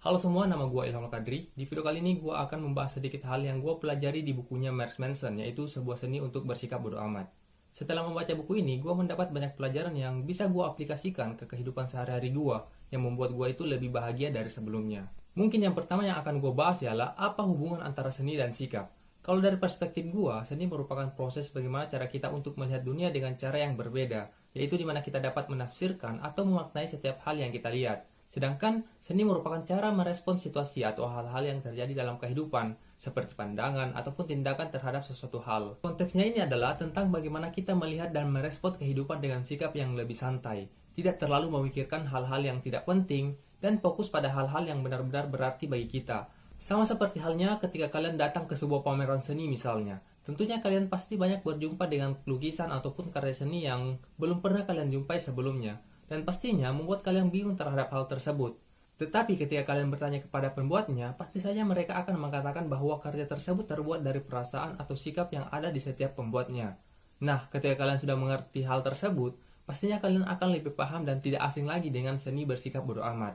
Halo semua, nama gue Ilham Kadri. Di video kali ini gue akan membahas sedikit hal yang gue pelajari di bukunya Marilyn Manson, yaitu sebuah seni untuk bersikap bodo amat. Setelah membaca buku ini, gue mendapat banyak pelajaran yang bisa gue aplikasikan ke kehidupan sehari-hari gue, yang membuat gue itu lebih bahagia dari sebelumnya. Mungkin yang pertama yang akan gue bahas ialah apa hubungan antara seni dan sikap. Kalau dari perspektif gue, seni merupakan proses bagaimana cara kita untuk melihat dunia dengan cara yang berbeda, yaitu dimana kita dapat menafsirkan atau memaknai setiap hal yang kita lihat. Sedangkan seni merupakan cara merespons situasi atau hal-hal yang terjadi dalam kehidupan, seperti pandangan ataupun tindakan terhadap sesuatu hal. Konteksnya ini adalah tentang bagaimana kita melihat dan merespons kehidupan dengan sikap yang lebih santai, tidak terlalu memikirkan hal-hal yang tidak penting, dan fokus pada hal-hal yang benar-benar berarti bagi kita. Sama seperti halnya ketika kalian datang ke sebuah pameran seni misalnya. Tentunya kalian pasti banyak berjumpa dengan lukisan ataupun karya seni yang belum pernah kalian jumpai sebelumnya. Dan pastinya membuat kalian bingung terhadap hal tersebut. Tetapi ketika kalian bertanya kepada pembuatnya, pasti saja mereka akan mengatakan bahwa karya tersebut terbuat dari perasaan atau sikap yang ada di setiap pembuatnya. Nah, ketika kalian sudah mengerti hal tersebut, pastinya kalian akan lebih paham dan tidak asing lagi dengan seni bersikap bodo amat.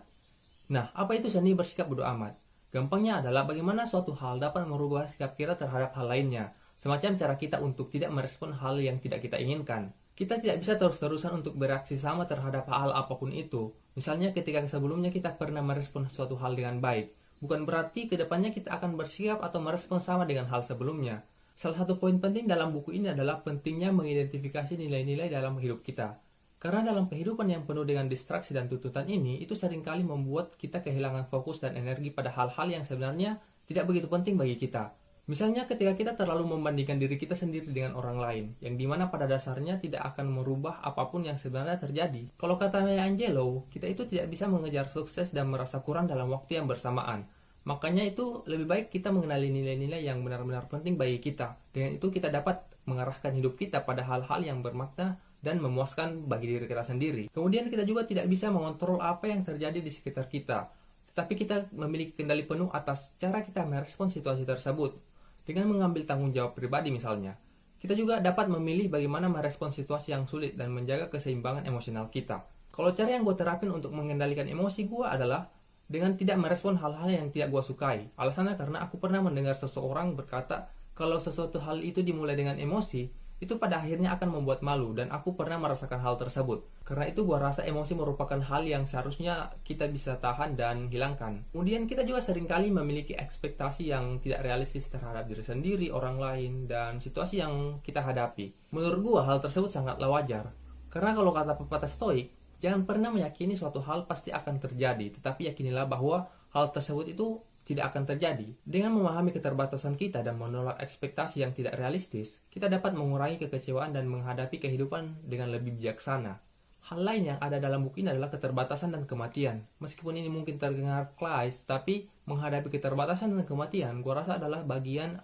Nah, apa itu seni bersikap bodo amat? Gampangnya adalah bagaimana suatu hal dapat merubah sikap kita terhadap hal lainnya, semacam cara kita untuk tidak merespon hal yang tidak kita inginkan. Kita tidak bisa terus-terusan untuk bereaksi sama terhadap hal apapun itu. Misalnya ketika sebelumnya kita pernah merespon suatu hal dengan baik, bukan berarti kedepannya kita akan bersikap atau merespon sama dengan hal sebelumnya. Salah satu poin penting dalam buku ini adalah pentingnya mengidentifikasi nilai-nilai dalam hidup kita. Karena dalam kehidupan yang penuh dengan distraksi dan tuntutan ini, itu seringkali membuat kita kehilangan fokus dan energi pada hal-hal yang sebenarnya tidak begitu penting bagi kita. Misalnya ketika kita terlalu membandingkan diri kita sendiri dengan orang lain, yang dimana pada dasarnya tidak akan merubah apapun yang sebenarnya terjadi. Kalau kata Maya Angelou, kita itu tidak bisa mengejar sukses dan merasa kurang dalam waktu yang bersamaan. Makanya itu lebih baik kita mengenali nilai-nilai yang benar-benar penting bagi kita. Dengan itu kita dapat mengarahkan hidup kita pada hal-hal yang bermakna dan memuaskan bagi diri kita sendiri. Kemudian kita juga tidak bisa mengontrol apa yang terjadi di sekitar kita. Tetapi kita memiliki kendali penuh atas cara kita merespon situasi tersebut. Dengan mengambil tanggung jawab pribadi misalnya, kita juga dapat memilih bagaimana merespon situasi yang sulit dan menjaga keseimbangan emosional kita. Kalau cara yang gue terapin untuk mengendalikan emosi gue adalah dengan tidak merespon hal-hal yang tidak gue sukai. Alasannya karena aku pernah mendengar seseorang berkata, kalau sesuatu hal itu dimulai dengan emosi, itu pada akhirnya akan membuat malu, dan aku pernah merasakan hal tersebut. Karena itu gue rasa emosi merupakan hal yang seharusnya kita bisa tahan dan hilangkan. Kemudian kita juga seringkali memiliki ekspektasi yang tidak realistis terhadap diri sendiri, orang lain, dan situasi yang kita hadapi. Menurut gue hal tersebut sangatlah wajar. Karena kalau kata pepatah stoik, jangan pernah meyakini suatu hal pasti akan terjadi, tetapi yakinilah bahwa hal tersebut itu tidak akan terjadi. Dengan memahami keterbatasan kita dan menolak ekspektasi yang tidak realistis, kita dapat mengurangi kekecewaan dan menghadapi kehidupan dengan lebih bijaksana. Hal lain yang ada dalam buku ini adalah keterbatasan dan kematian. Meskipun ini mungkin terdengar klise, tapi menghadapi keterbatasan dan kematian, gua rasa adalah bagian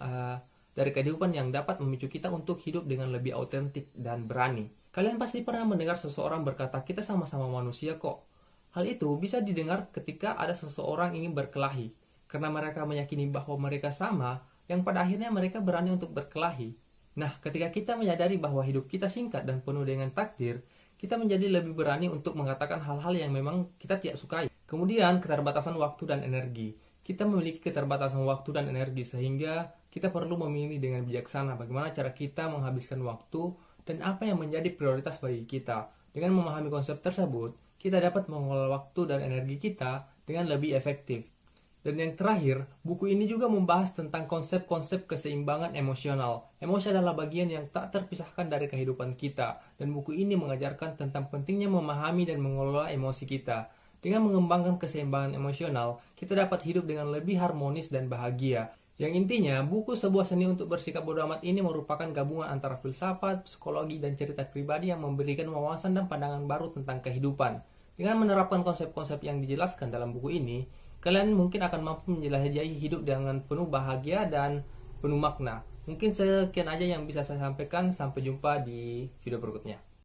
dari kehidupan yang dapat memicu kita untuk hidup dengan lebih autentik dan berani. Kalian pasti pernah mendengar seseorang berkata, kita sama-sama manusia kok. Hal itu bisa didengar ketika ada seseorang ingin berkelahi. Karena mereka meyakini bahwa mereka sama, yang pada akhirnya mereka berani untuk berkelahi. Nah, ketika kita menyadari bahwa hidup kita singkat dan penuh dengan takdir, kita menjadi lebih berani untuk mengatakan hal-hal yang memang kita tidak sukai. Kemudian, keterbatasan waktu dan energi. Kita memiliki keterbatasan waktu dan energi sehingga kita perlu memilih dengan bijaksana bagaimana cara kita menghabiskan waktu dan apa yang menjadi prioritas bagi kita. Dengan memahami konsep tersebut, kita dapat mengelola waktu dan energi kita dengan lebih efektif. Dan yang terakhir, buku ini juga membahas tentang konsep-konsep keseimbangan emosional. Emosi adalah bagian yang tak terpisahkan dari kehidupan kita, dan buku ini mengajarkan tentang pentingnya memahami dan mengelola emosi kita. Dengan mengembangkan keseimbangan emosional, kita dapat hidup dengan lebih harmonis dan bahagia. Yang intinya, buku sebuah seni untuk bersikap bodo amat ini merupakan gabungan antara filsafat, psikologi, dan cerita pribadi yang memberikan wawasan dan pandangan baru tentang kehidupan. Dengan menerapkan konsep-konsep yang dijelaskan dalam buku ini, kalian mungkin akan mampu menjelajahi hidup dengan penuh bahagia dan penuh makna. Mungkin sekian aja yang bisa saya sampaikan. Sampai jumpa di video berikutnya.